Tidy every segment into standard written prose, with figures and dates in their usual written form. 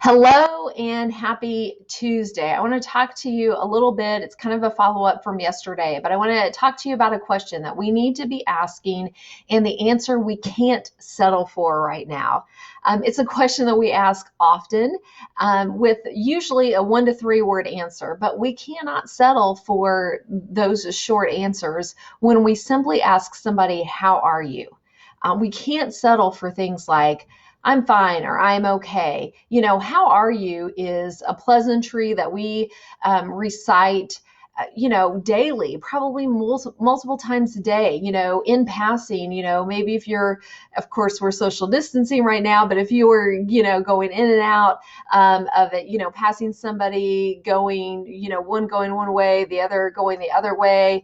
Hello and happy Tuesday. I want to talk to you a little bit. It's kind of a follow up from yesterday, but I want to talk to you about a question that we need to be asking and the answer we can't settle for right now. It's a question that we ask often with usually a 1 to 3 word answer, but we cannot settle for those short answers when we simply ask somebody, "How are you?" We can't settle for things like, "I'm fine" or "I'm okay." How are you is a pleasantry that we recite, daily, probably multiple times a day, in passing, maybe if you're, of course, we're social distancing right now, but if you were, going in and out of it, passing somebody going, one going one way, the other going the other way,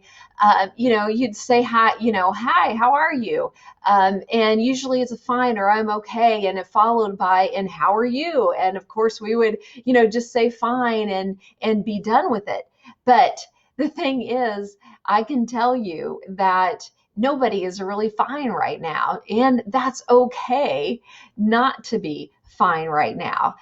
you'd say hi, "Hi, how are you?" And usually it's a "fine" or "I'm okay," and it followed by "and how are you?" And of course we would, just say "fine" and be done with it. But the thing is, I can tell you that nobody is really fine right now, and that's okay not to be fine right now.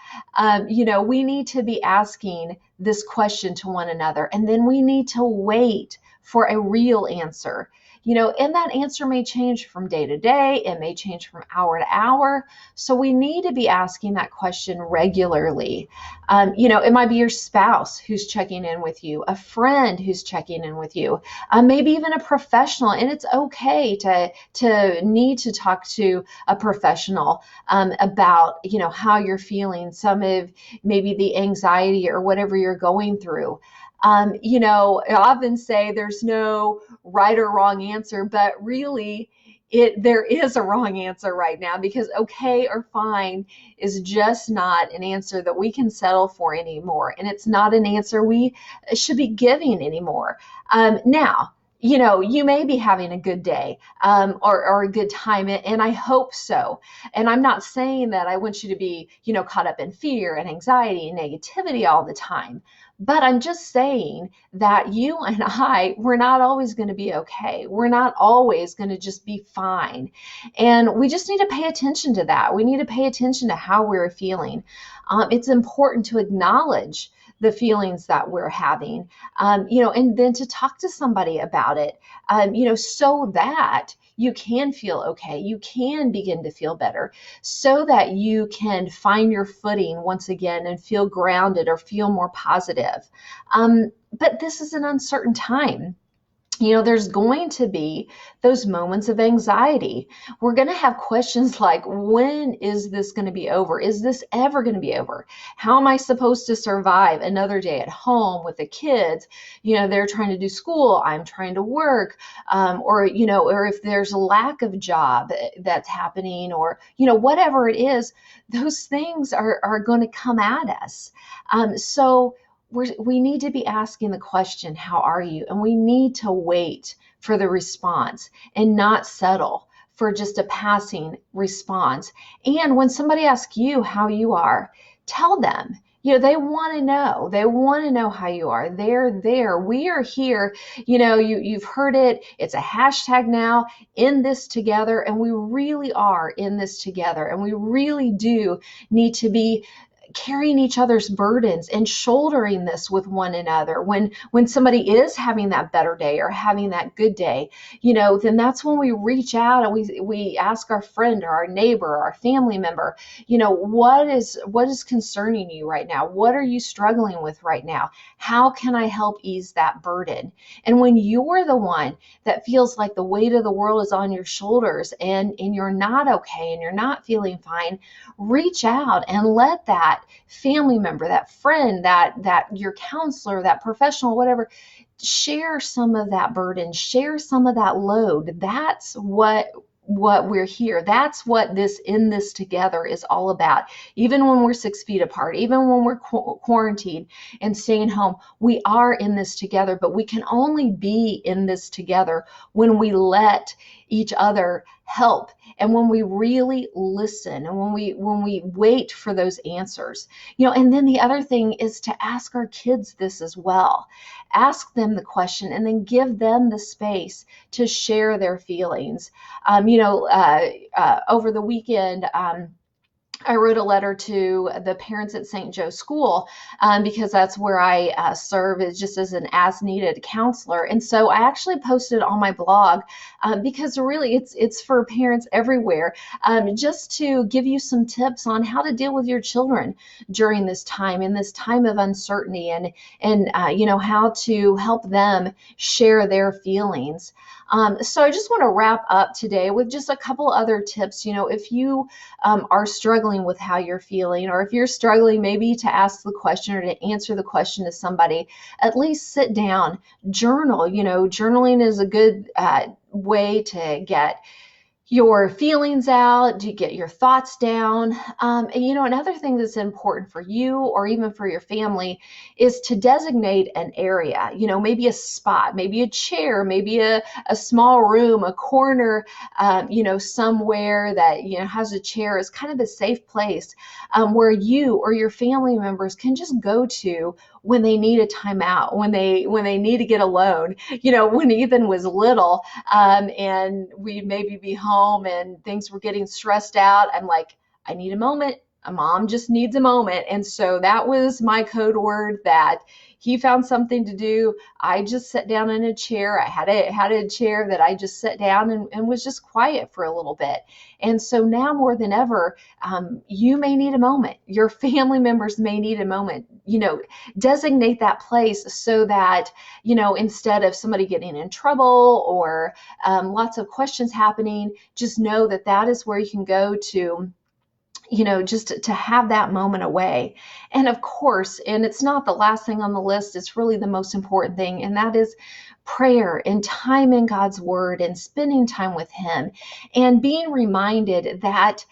We need to be asking this question to one another, and then we need to wait for a real answer. And that answer may change from day to day, it may change from hour to hour. So we need to be asking that question regularly. It might be your spouse who's checking in with you, a friend who's checking in with you, maybe even a professional. And it's okay to need to talk to a professional about, how you're feeling, some of maybe the anxiety or whatever you're going through. I often say there's no right or wrong answer, but really there is a wrong answer right now, because okay or fine is just not an answer that we can settle for anymore. And it's not an answer we should be giving anymore. Now, you may be having a good day or a good time, and I hope so. And I'm not saying that I want you to be, caught up in fear and anxiety and negativity all the time. But I'm just saying that you and we're not always going to be okay. We're not always going to just be fine. And we just need to pay attention to that. We need to pay attention to how we're feeling. It's important to acknowledge the feelings that we're having, and then to talk to somebody about it, so that you can feel okay, you can begin to feel better, so that you can find your footing once again and feel grounded or feel more positive. But this is an uncertain time. There's going to be those moments of anxiety. We're going to have questions like, when is this going to be over? Is this ever going to be over? How am I supposed to survive another day at home with the kids? They're trying to do school, I'm trying to work, or if there's a lack of job that's happening, or, whatever it is, those things are going to come at us. So we need to be asking the question, "How are you?" And we need to wait for the response and not settle for just a passing response. And when somebody asks you how you are, tell them. They want to know. They want to know how you are. They're there. We are here. You've heard it. It's a hashtag now, "in this together." And we really are in this together. And we really do need to be carrying each other's burdens and shouldering this with one another. When somebody is having that better day or having that good day, then that's when we reach out and we ask our friend or our neighbor or our family member, what is concerning you right now? What are you struggling with right now? How can I help ease that burden? And when you're the one that feels like the weight of the world is on your shoulders, and you're not okay and you're not feeling fine, reach out and let that family member, that friend, that your counselor, that professional, whatever, share some of that burden, share some of that load. That's what we're here. That's what this "in this together" is all about. Even when we're 6 feet apart, even when we're quarantined and staying home, we are in this together. But we can only be in this together when we let each other help, and when we really listen, and when we wait for those answers. And then the other thing is to ask our kids this as well. Ask them the question and then give them the space to share their feelings. Over the weekend, I wrote a letter to the parents at St. Joe School because that's where I serve as just as an as-needed counselor. And so I actually posted on my blog because really it's for parents everywhere, just to give you some tips on how to deal with your children during this time, in this time of uncertainty, and how to help them share their feelings. So I just want to wrap up today with just a couple other tips. If you are struggling with how you're feeling, or if you're struggling maybe to ask the question or to answer the question to somebody, at least sit down, journal. Journaling is a good way to get your feelings out, to get your thoughts down. Another thing that's important for you or even for your family is to designate an area, maybe a spot, maybe a chair, maybe a small room, a corner, somewhere that, has a chair, is kind of a safe place where you or your family members can just go to when they need a timeout, when they need to get alone. When Ethan was little, and we'd maybe be home and things were getting stressed out, I'm like, I need a moment. A mom just needs a moment. And so that was my code word that he found something to do. I just sat down in a chair. I had a chair that I just sat down and was just quiet for a little bit. And so now more than ever, you may need a moment. Your family members may need a moment. Designate that place so that, instead of somebody getting in trouble or lots of questions happening, just know that that is where you can go to, just to have that moment away. And of course, and it's not the last thing on the list, it's really the most important thing, and that is prayer and time in God's word and spending time with him and being reminded that,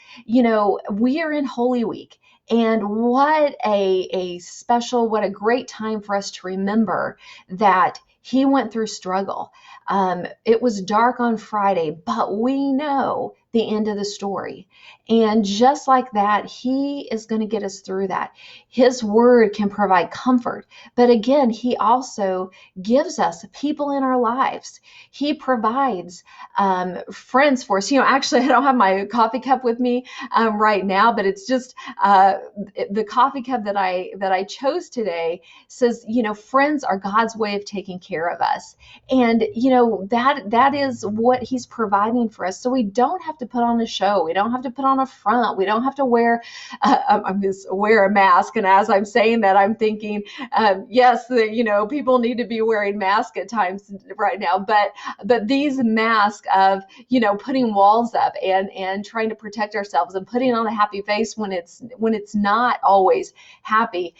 we are in Holy Week. And what what a great time for us to remember that he went through struggle. It was dark on Friday, but we know the end of the story. And just like that, he is going to get us through that. His word can provide comfort. But again, he also gives us people in our lives. He provides friends for us. Actually, I don't have my coffee cup with me right now, but it's just the coffee cup that I chose today says, friends are God's way of taking care of us. And, that is what he's providing for us. So we don't have to put on a show. We don't have to put on a front. We don't have to wear a mask. And as I'm saying that, I'm thinking, yes, people need to be wearing masks at times right now. But these masks of, putting walls up and trying to protect ourselves and putting on a happy face when it's not always happy.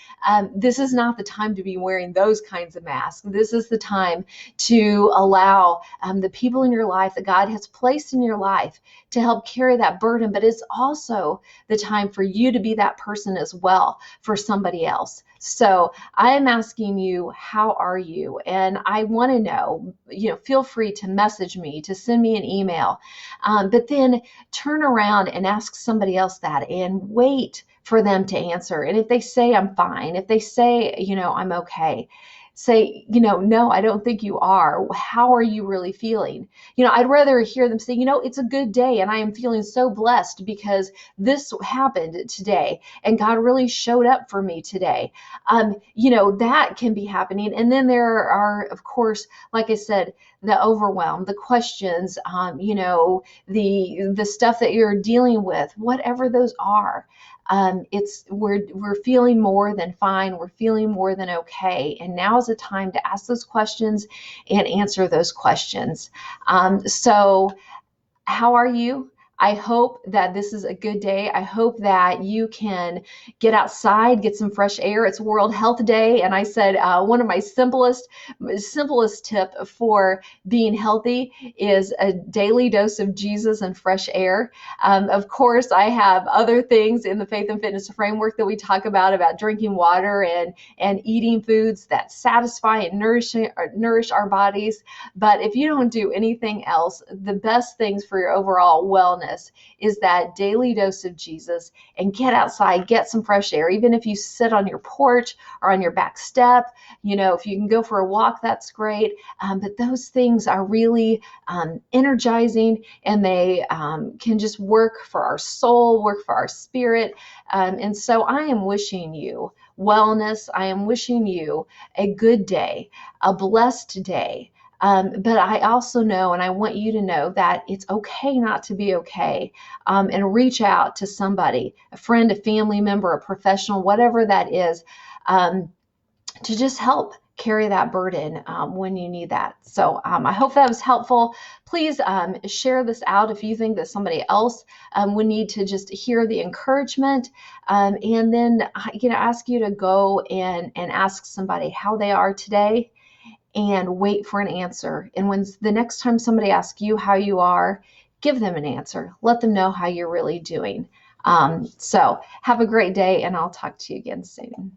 This is not the time to be wearing those kinds of masks. This is the time to allow the people in your life that God has placed in your life to help carry that burden. But it's also the time for you to be that person as well for somebody else. So I am asking you, how are you? And I want to know, feel free to message me, to send me an email, but then turn around and ask somebody else that and wait for them to answer. And if they say, I'm fine, if they say, I'm okay, say, no, I don't think you are. How are you really feeling? I'd rather hear them say, it's a good day and I am feeling so blessed because this happened today and God really showed up for me today. That can be happening. And then there are, of course, like I said, the overwhelm, the questions, the stuff that you're dealing with, whatever those are. We're feeling more than fine. We're feeling more than okay. And now is the time to ask those questions and answer those questions. So how are you? I hope that this is a good day. I hope that you can get outside, get some fresh air. It's World Health Day, and I said one of my simplest tip for being healthy is a daily dose of Jesus and fresh air. Of course, I have other things in the Faith and Fitness framework that we talk about drinking water and eating foods that satisfy and nourish our bodies. But if you don't do anything else, the best things for your overall wellness wellness is that daily dose of Jesus, and get outside, get some fresh air. Even if you sit on your porch or on your back step, if you can go for a walk, that's great. But those things are really energizing, and they can just work for our soul, work for our spirit. And so I am wishing you wellness. I am wishing you a good day, a blessed day. But I also know, and I want you to know, that it's okay not to be okay, and reach out to somebody, a friend, a family member, a professional, whatever that is, to just help carry that burden when you need that. So I hope that was helpful. Please share this out if you think that somebody else would need to just hear the encouragement, and then ask you to go and ask somebody how they are today, and wait for an answer. And when the next time somebody asks you how you are, give them an answer. Let them know how you're really doing. So have a great day, and I'll talk to you again soon.